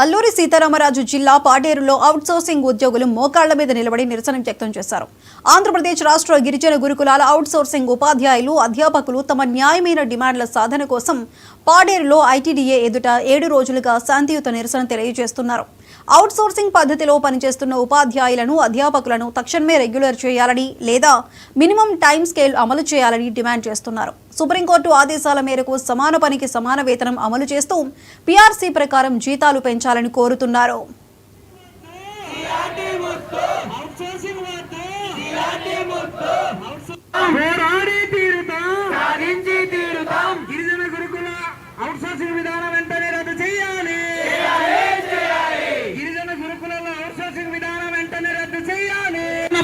అల్లూరి సీతారామరాజు జిల్లా పాడేరులో అవుట్సోర్సింగ్ ఉద్యోగులు మోకాళ్ల మీద నిలబడి నిరసన వ్యక్తం చేశారు. ఆంధ్రప్రదేశ్ రాష్ట్ర గిరిజన గురుకులాల అవుట్సోర్సింగ్ ఉపాధ్యాయులు, అధ్యాపకులు తమ న్యాయమైన డిమాండ్ల సాధన కోసం పాడేరులో ఐటీడీఏ ఎదుట 7 రోజులుగా శాంతియుత నిరసన తెలియజేస్తున్నారు. అవుట్సోర్సింగ్ పద్ధతిలో పనిచేస్తున్న ఉపాధ్యాయులను, అధ్యాపకులను తక్షణమే రెగ్యులర్ చేయాలని లేదా మినిమం టైం స్కేల్ అమలు చేయాలని డిమాండ్ చేస్తున్నారు. సుప్రీంకోర్టు ఆదేశాల మేరకు సమాన పనికి సమాన వేతనం అమలు చేస్తూ పీఆర్సీ ప్రకారం జీతాలు పెంచాలని కోరుతున్నారు.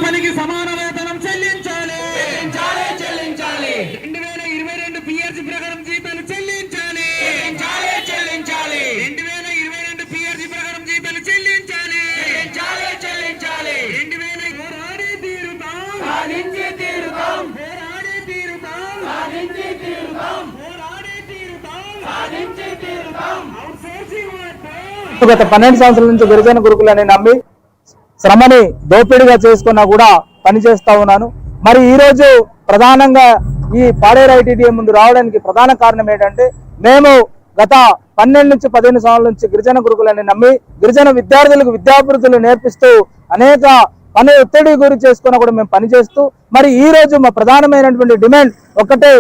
పనికి సమాన వేతనం చెల్లించాలి. 2022 పీఆర్సీ ప్రకారం జీతాలు చెల్లించాలి. 2022 పీఆర్సీ ప్రకారం జీతాలు చెల్లించాలి. 2020 పోరాడి తీరుతాం, సాధించి తీరుతాం, పోరాడి తీరుతాం, సాధించి తీరుతాం, పోరాడి తీరుతాం, సాధించి తీరుతాం. గత 12 సంవత్సరాల నుంచి గిరిజన గురుకులని నమ్మి శ్రమని దోపిడిగా చేసుకున్నా కూడా పనిచేస్తా ఉన్నాను. మరి ఈ రోజు ప్రధానంగా ఈ పాడేరు ఐటీడీఏ ముందు రావడానికి ప్రధాన కారణం ఏంటంటే, మేము గత 12 నుంచి 15 సంవత్సరాల నుంచి గిరిజన గురుకులని నమ్మి గిరిజన విద్యార్థులకు విద్యాభివృద్ధులు నేర్పిస్తూ అనేక పని ఒత్తిడి గురి చేసుకున్నా కూడా మేము పనిచేస్తూ, మరి ఈ రోజు మా ప్రధానమైనటువంటి డిమాండ్ ఒకటే,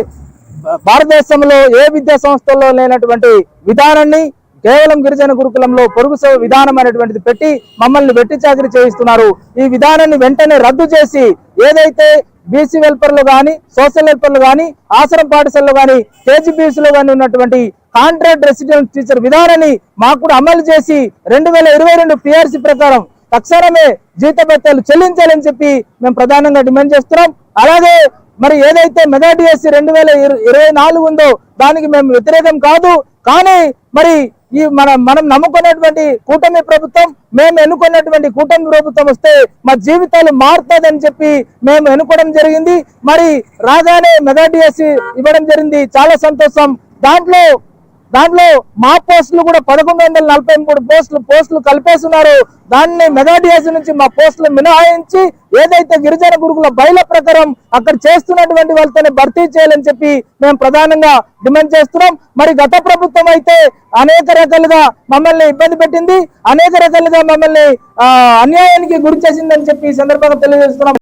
భారతదేశంలో ఏ విద్యా సంస్థల్లో లేనటువంటి విధానాన్ని కేవలం గిరిజన గురుకులంలో పొరుగు విధానం అనేటువంటిది పెట్టి మమ్మల్ని వెట్టి చాకరీ చేయిస్తున్నారు. ఈ విధానాన్ని వెంటనే రద్దు చేసి ఏదైతే బీసీ వెల్ఫేర్లు కానీ, సోషల్ వెల్ఫేర్లు కానీ, ఆశ్రమ పాఠశాలలో కానీ, కేజీబీసీలో కానీ ఉన్నటువంటి కాంట్రాక్ట్ రెసిడెంట్ టీచర్ విధానాన్ని మాకు కూడా అమలు చేసి 2022 పీఆర్సీ ప్రకారం తక్షణమే జీతభత్యాలు చెల్లించాలని చెప్పి మేము ప్రధానంగా డిమాండ్ చేస్తున్నాం. అలాగే మరి ఏదైతే మెగా డిఎస్సి 2024 ఉందో దానికి మేము వ్యతిరేకం కాదు, కానీ మరి ఈ మనం నమ్ముకున్నటువంటి కూటమి ప్రభుత్వం, మేము ఎన్నుకున్నటువంటి కూటమి ప్రభుత్వం వస్తే మా జీవితాలు మారుతుందని చెప్పి మేము ఎన్నుకోవడం జరిగింది. మరి రాగానే మెగా డిఎస్సి ఇవ్వడం జరిగింది, చాలా సంతోషం. దాంట్లో మా పోస్టులు కూడా 1143 పోస్టులు కలిపేస్తున్నారు. దాన్ని మెగా డిఎస్సి నుంచి మా పోస్టులు మినహాయించి ఏదైతే గిరిజన గురుకుల బయల ప్రకారం అక్కడ చేస్తున్నటువంటి వాళ్ళతోనే భర్తీ చేయాలని చెప్పి మేము ప్రధానంగా డిమాండ్ చేస్తున్నాం. మరి గత ప్రభుత్వం అయితే అనేక రకాలుగా మమ్మల్ని ఇబ్బంది పెట్టింది, అనేక రకాలుగా మమ్మల్ని అన్యాయానికి గురి చేసిందని చెప్పి ఈ సందర్భంగా తెలియజేస్తున్నాం.